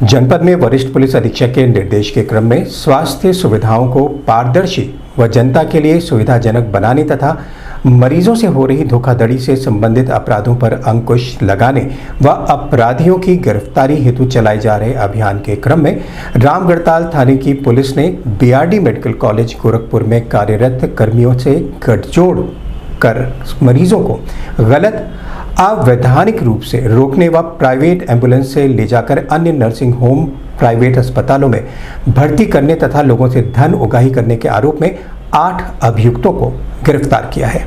जनपद में वरिष्ठ पुलिस अधीक्षक के निर्देश के क्रम में स्वास्थ्य सुविधाओं को पारदर्शी व जनता के लिए सुविधाजनक बनाने तथा मरीजों से हो रही धोखाधड़ी से संबंधित अपराधों पर अंकुश लगाने व अपराधियों की गिरफ्तारी हेतु चलाए जा रहे अभियान के क्रम में रामगढ़ताल थाने की पुलिस ने बीआरडी मेडिकल कॉलेज गोरखपुर में कार्यरत कर्मियों से गठजोड़ कर मरीजों को गलत अवैधानिक रूप से रोकने व प्राइवेट एम्बुलेंस से ले जाकर अन्य नर्सिंग होम प्राइवेट अस्पतालों में भर्ती करने तथा लोगों से धन उगाही करने के आरोप में 8 अभियुक्तों को गिरफ्तार किया है,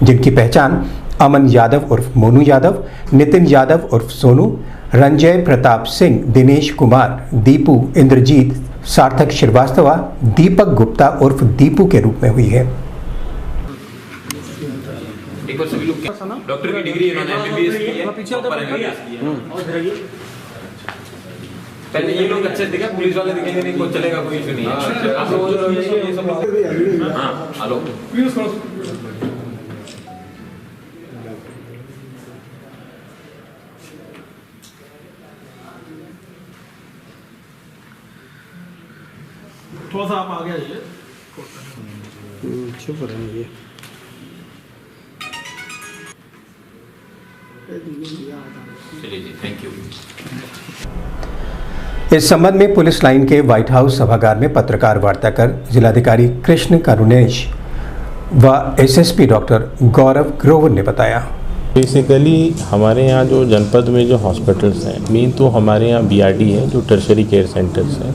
जिनकी पहचान अमन यादव उर्फ मोनू यादव, नितिन यादव उर्फ सोनू, रंजय प्रताप सिंह, दिनेश कुमार, दीपू, इंद्रजीत, सार्थक श्रीवास्तव, दीपक गुप्ता उर्फ दीपू के रूप में हुई है। एक बार सभी लोग डॉक्टर की डिग्री इन्होंने एमबीबीएस की है, प्रॉपर एमबीबीएस की है। पहले ये लोग अच्छे दिखे, पुलिस वाले दिखेंगे नहीं, कोई चलेगा, कोई इशू नहीं है। आप लोग ये सब लोग हाँ हेलो थोड़ा सा आप आगे आइए। चुप रहेंगे। चलिए जी, थैंक यू। इस संबंध में पुलिस लाइन के व्हाइट हाउस सभागार में पत्रकार वार्ता कर जिलाधिकारी कृष्ण करुणेश व एसएसपी डॉक्टर गौरव ग्रोवर ने बताया। बेसिकली हमारे यहाँ जो जनपद में जो हॉस्पिटल्स हैं, मेन तो हमारे यहाँ बीआरडी है जो टर्शरी केयर सेंटर्स हैं।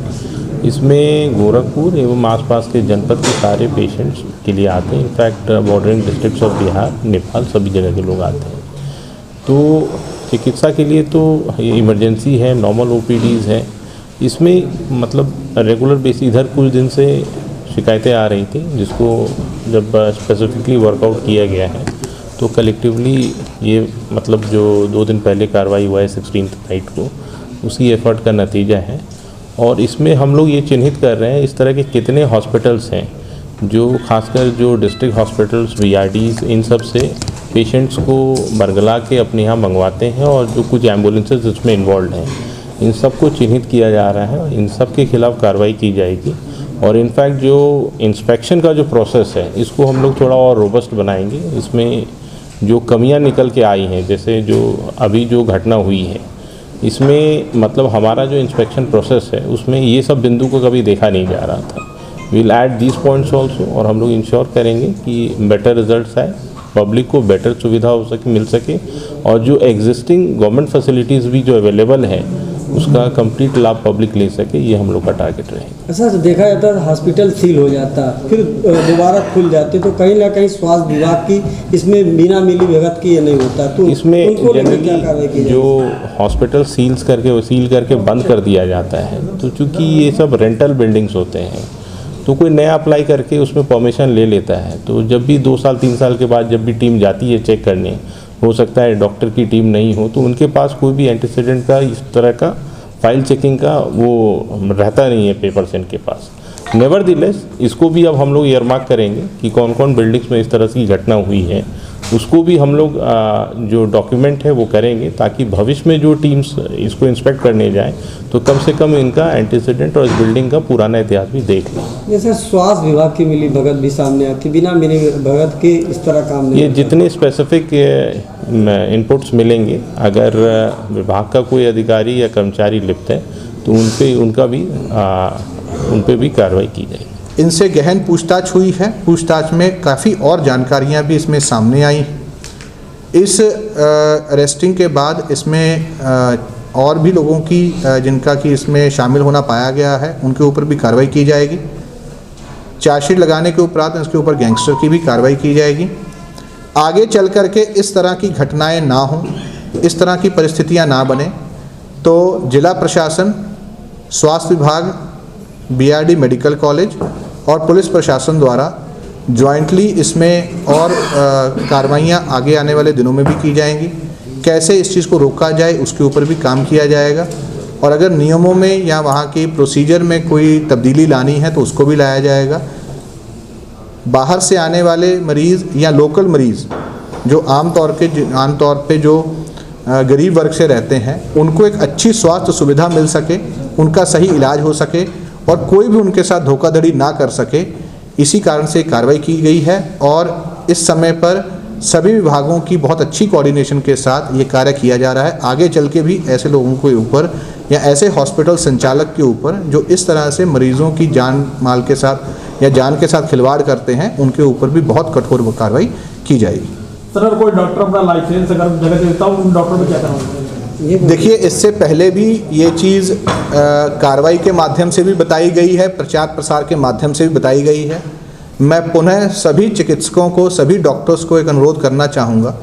इसमें गोरखपुर एवं आसपास के जनपद के सारे पेशेंट्स के लिए आते हैं। In fact bordering districts of Bihar, Nepal सभी जगह के लोग आते हैं। तो चिकित्सा के लिए तो ये इमरजेंसी है, नॉर्मल ओपीडीज़ है। इसमें मतलब रेगुलर बेसिस इधर कुछ दिन से शिकायतें आ रही थी, जिसको जब स्पेसिफिकली वर्कआउट किया गया है तो कलेक्टिवली ये मतलब जो 2 दिन पहले कार्रवाई हुआ है 16 नाइट को, उसी एफर्ट का नतीजा है। और इसमें हम लोग ये चिन्हित कर रहे हैं इस तरह के कितने हॉस्पिटल्स हैं जो खासकर जो डिस्ट्रिक्ट हॉस्पिटल्स, बीआरडीज, इन सब से पेशेंट्स को बरगला के अपने यहाँ मंगवाते हैं और जो कुछ एम्बुलेंसेज इसमें इन्वॉल्व हैं, इन सब को चिन्हित किया जा रहा है। इन सब के खिलाफ कार्रवाई की जाएगी। और इनफैक्ट जो इंस्पेक्शन का जो प्रोसेस है इसको हम लोग थोड़ा और रोबस्ट बनाएंगे। इसमें जो कमियां निकल के आई हैं, जैसे जो अभी जो घटना हुई है, इसमें मतलब हमारा जो इंस्पेक्शन प्रोसेस है उसमें ये सब बिंदु को कभी देखा नहीं जा रहा था। Will add these points also, और हम लोग इंश्योर करेंगे कि बेटर रिजल्ट्स आए, पब्लिक को बेटर सुविधा हो सके, मिल सके, और जो एग्जिस्टिंग गवर्नमेंट फैसिलिटीज़ भी जो अवेलेबल है उसका कंप्लीट लाभ पब्लिक ले सके, ये हम लोग का टारगेट रहेगा। ऐसा देखा जाता है हॉस्पिटल सील हो जाता फिर दोबारा खुल जाते, तो कहीं ना कहीं स्वास्थ्य विभाग की इसमें बिना मिली भगत की ये नहीं होता। तो इसमें जनरली जो हॉस्पिटल सील करके बंद कर दिया जाता है, तो चूँकि ये सब रेंटल बिल्डिंग्स होते हैं तो कोई नया अप्लाई करके उसमें परमिशन ले लेता है। तो जब भी 2 साल 3 साल के बाद जब भी टीम जाती है चेक करने, हो सकता है डॉक्टर की टीम नहीं हो, तो उनके पास कोई भी एंटीसीडेंट का इस तरह का फाइल चेकिंग का वो रहता नहीं है पेपर्स इनके पास। नेवरदिलेस इसको भी अब हम लोग ईयरमार्क करेंगे कि कौन कौन बिल्डिंग्स में इस तरह की घटना हुई है, उसको भी हम लोग जो डॉक्यूमेंट है वो करेंगे, ताकि भविष्य में जो टीम्स इसको इंस्पेक्ट करने जाएं तो कम से कम इनका एंटीसीडेंट और इस बिल्डिंग का पुराना इतिहास भी देख लें। जैसे स्वास्थ्य विभाग की मिली भगत भी सामने आती, बिना मिली भगत के इस तरह काम नहीं। ये जितने स्पेसिफिक इनपुट्स मिलेंगे, अगर विभाग का कोई अधिकारी या कर्मचारी लिप्त है तो उन पे भी कार्रवाई की जाएगी। इनसे गहन पूछताछ हुई है। पूछताछ में काफ़ी और जानकारियां भी इसमें सामने आई। इस अरेस्टिंग के बाद इसमें और भी लोगों की जिनका कि इसमें शामिल होना पाया गया है, उनके ऊपर भी कार्रवाई की जाएगी। चार्जशीट लगाने के उपरांत इसके ऊपर गैंगस्टर की भी कार्रवाई की जाएगी। आगे चल कर के इस तरह की घटनाएं ना हों, इस तरह की परिस्थितियां ना बने, तो जिला प्रशासन, स्वास्थ्य विभाग, बीआरडी मेडिकल कॉलेज और पुलिस प्रशासन द्वारा जॉइंटली इसमें और कार्रवाइयाँ आगे आने वाले दिनों में भी की जाएंगी। कैसे इस चीज़ को रोका जाए उसके ऊपर भी काम किया जाएगा, और अगर नियमों में या वहाँ की प्रोसीजर में कोई तब्दीली लानी है तो उसको भी लाया जाएगा। बाहर से आने वाले मरीज़ या लोकल मरीज़ जो आम तौर पे जो गरीब वर्ग से रहते हैं उनको एक अच्छी स्वास्थ्य सुविधा मिल सके, उनका सही इलाज हो सके और कोई भी उनके साथ धोखाधड़ी ना कर सके, इसी कारण से कार्रवाई की गई है। और इस समय पर सभी विभागों की बहुत अच्छी कोऑर्डिनेशन के साथ ये कार्य किया जा रहा है। आगे चल के भी ऐसे लोगों के ऊपर या ऐसे हॉस्पिटल संचालक के ऊपर जो इस तरह से मरीजों की जान माल के साथ या जान के साथ खिलवाड़ करते हैं, उनके ऊपर भी बहुत कठोर कार्रवाई की जाएगी। सर अगर कोई डॉक्टर अपना लाइसेंस अगर जगह देता हूँ, उन डॉक्टर को क्या करना होगा? देखिए, इससे पहले भी ये चीज़ कार्रवाई के माध्यम से भी बताई गई है, प्रचार प्रसार के माध्यम से भी बताई गई है। मैं पुनः सभी चिकित्सकों को, सभी डॉक्टर्स को एक अनुरोध करना चाहूँगा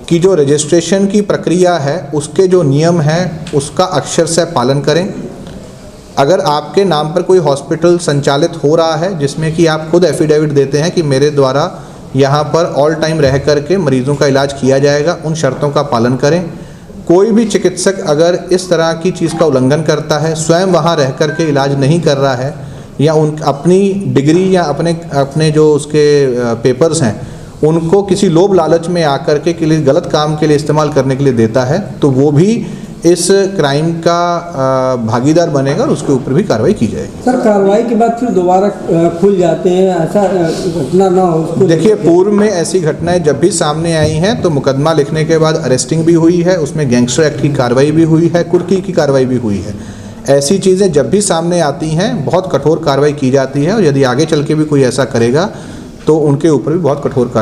कि जो रजिस्ट्रेशन की प्रक्रिया है उसके जो नियम हैं उसका अक्षर से पालन करें। अगर आपके नाम पर कोई हॉस्पिटल संचालित हो रहा है जिसमें कि आप खुद एफिडेविट देते हैं कि मेरे द्वारा यहाँ पर ऑल टाइम रह कर के मरीज़ों का इलाज किया जाएगा, उन शर्तों का पालन करें। कोई भी चिकित्सक अगर इस तरह की चीज़ का उल्लंघन करता है, स्वयं वहाँ रह कर के इलाज नहीं कर रहा है या अपनी डिग्री या अपने जो उसके पेपर्स हैं उनको किसी लोभ लालच में आकर के लिए गलत काम के लिए इस्तेमाल करने के लिए देता है, तो वो भी इस क्राइम का भागीदार बनेगा और उसके ऊपर भी कार्रवाई की जाएगी। सर, कार्रवाई के बाद फिर दोबारा खुल जाते हैं, ऐसा घटना ना हो? देखिए, पूर्व में ऐसी घटनाएं जब भी सामने आई हैं तो मुकदमा लिखने के बाद अरेस्टिंग भी हुई है, उसमें गैंगस्टर एक्ट की कार्रवाई भी हुई है, कुर्की की कार्रवाई भी हुई है। ऐसी चीज़ें जब भी सामने आती हैं बहुत कठोर कार्रवाई की जाती है और यदि आगे चल के भी कोई ऐसा करेगा तो उनके ऊपर भी बहुत कठोर कार्रवाई